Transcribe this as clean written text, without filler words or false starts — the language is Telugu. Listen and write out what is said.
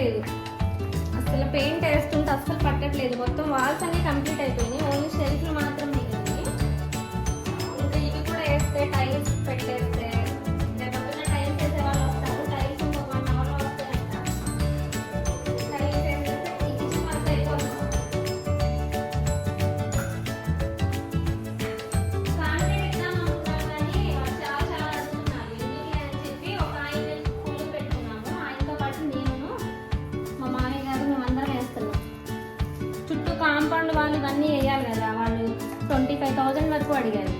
పట్టట్లేదు, అసలు పెయింట్ వేస్తుంటే అస్సలు పట్టట్లేదు. మొత్తం వాల్స్ అన్ని కంప్లీట్ అయిపోయినాయి, ఓన్లీ షెల్ఫ్లు మాత్రం మిగిలింది. ఇంకా ఇవి కూడా వేస్తే టైల్స్ పెట్టేస్తే రేపొద్దున టైల్స్ వేసే వాళ్ళు వస్తారు. టైల్స్ ఇంకొక 1 అవర్లో వస్తాయంట. టైల్స్ వేసేస్తే ఈ కిచెన్ అంతా అయిపోతుంది. కాంట్రాక్ట్ ఇద్దాం అనుకున్నాం కానీ వాళ్ళు చాలా అడుగుతున్నారు. ఎందుకులే అని చెప్పి ఒక ఆయన ఫోన్ పెట్టుకున్నాము. ఆయనతో పాటు నేను, మా మామయ్య గారు, మేమందరం వేస్తున్నాం. చుట్టూ కాంపౌండ్ వాళ్ళు ఇవన్నీ వేయాలి కదా, వాళ్ళు 25,000 వరకు అడిగారు.